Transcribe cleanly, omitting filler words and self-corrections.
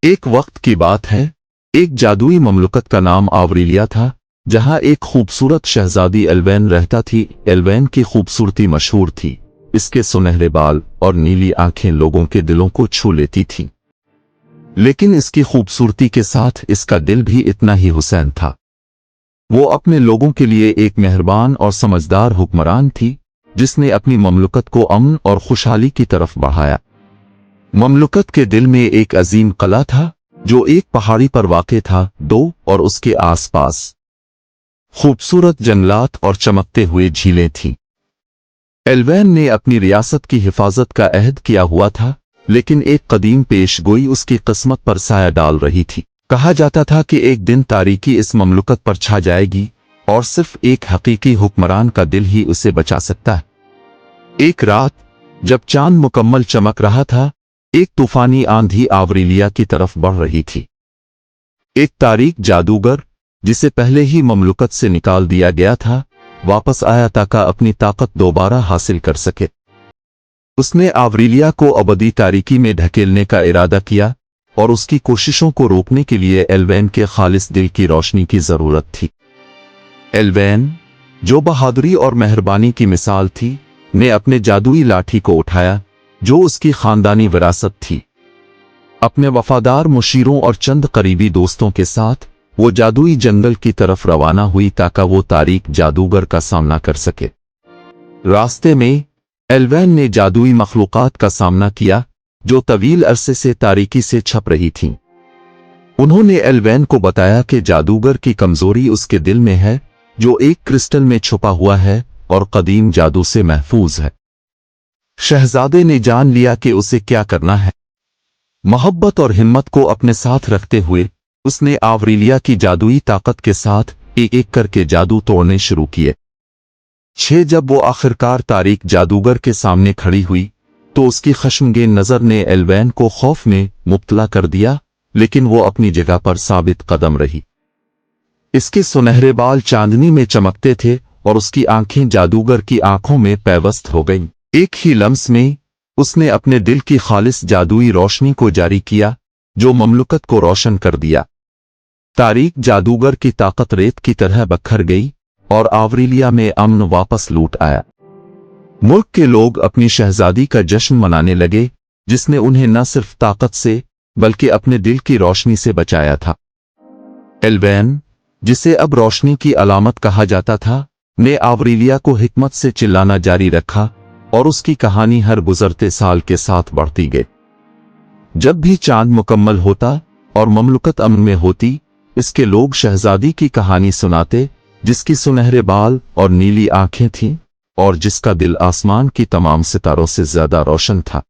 ایک وقت کی بات ہے، ایک جادوئی مملکت کا نام آوریلیا تھا، جہاں ایک خوبصورت شہزادی ایلوین رہتا تھی۔ ایلوین کی خوبصورتی مشہور تھی، اس کے سنہرے بال اور نیلی آنکھیں لوگوں کے دلوں کو چھو لیتی تھیں۔ لیکن اس کی خوبصورتی کے ساتھ اس کا دل بھی اتنا ہی حسین تھا۔ وہ اپنے لوگوں کے لیے ایک مہربان اور سمجھدار حکمران تھی، جس نے اپنی مملکت کو امن اور خوشحالی کی طرف بڑھایا۔ مملکت کے دل میں ایک عظیم قلعہ تھا، جو ایک پہاڑی پر واقع تھا، اور اس کے آس پاس خوبصورت جنگلات اور چمکتے ہوئے جھیلیں تھیں۔ ایلوین نے اپنی ریاست کی حفاظت کا عہد کیا ہوا تھا، لیکن ایک قدیم پیش گوئی اس کی قسمت پر سایہ ڈال رہی تھی۔ کہا جاتا تھا کہ ایک دن تاریکی اس مملکت پر چھا جائے گی، اور صرف ایک حقیقی حکمران کا دل ہی اسے بچا سکتا ہے۔ ایک رات جب چاند مکمل چمک رہا تھا، ایک طوفانی آندھی آوریلیا کی طرف بڑھ رہی تھی۔ ایک تاریک جادوگر، جسے پہلے ہی مملکت سے نکال دیا گیا تھا، واپس آیا تاکہ اپنی طاقت دوبارہ حاصل کر سکے۔ اس نے آوریلیا کو ابدی تاریکی میں ڈھکیلنے کا ارادہ کیا، اور اس کی کوششوں کو روکنے کے لیے ایلوین کے خالص دل کی روشنی کی ضرورت تھی۔ ایلوین، جو بہادری اور مہربانی کی مثال تھی، نے اپنے جادوئی لاٹھی کو اٹھایا، جو اس کی خاندانی وراثت تھی۔ اپنے وفادار مشیروں اور چند قریبی دوستوں کے ساتھ وہ جادوئی جنگل کی طرف روانہ ہوئی تاکہ وہ تاریک جادوگر کا سامنا کر سکے۔ راستے میں ایلوین نے جادوئی مخلوقات کا سامنا کیا، جو طویل عرصے سے تاریکی سے چھپ رہی تھیں۔ انہوں نے ایلوین کو بتایا کہ جادوگر کی کمزوری اس کے دل میں ہے، جو ایک کرسٹل میں چھپا ہوا ہے اور قدیم جادو سے محفوظ ہے۔ شہزادے نے جان لیا کہ اسے کیا کرنا ہے۔ محبت اور ہمت کو اپنے ساتھ رکھتے ہوئے اس نے آوریلیا کی جادوئی طاقت کے ساتھ ایک ایک کر کے جادو توڑنے شروع کیے۔ جب وہ آخرکار تاریک جادوگر کے سامنے کھڑی ہوئی، تو اس کی خشمگین نظر نے ایلوین کو خوف میں مبتلا کر دیا، لیکن وہ اپنی جگہ پر ثابت قدم رہی۔ اس کے سنہرے بال چاندنی میں چمکتے تھے، اور اس کی آنکھیں جادوگر کی آنکھوں میں پیوست ہو گئیں۔ ایک ہی لمس میں اس نے اپنے دل کی خالص جادوئی روشنی کو جاری کیا، جو مملکت کو روشن کر دیا۔ تاریک جادوگر کی طاقت ریت کی طرح بکھر گئی، اور آوریلیا میں امن واپس لوٹ آیا۔ ملک کے لوگ اپنی شہزادی کا جشن منانے لگے، جس نے انہیں نہ صرف طاقت سے بلکہ اپنے دل کی روشنی سے بچایا تھا۔ ایلوین، جسے اب روشنی کی علامت کہا جاتا تھا، نے آوریلیا کو حکمت سے چلانا جاری رکھا، اور اس کی کہانی ہر گزرتے سال کے ساتھ بڑھتی گئی۔ جب بھی چاند مکمل ہوتا اور مملکت امن میں ہوتی، اس کے لوگ شہزادی کی کہانی سناتے، جس کی سنہرے بال اور نیلی آنکھیں تھیں، اور جس کا دل آسمان کی تمام ستاروں سے زیادہ روشن تھا۔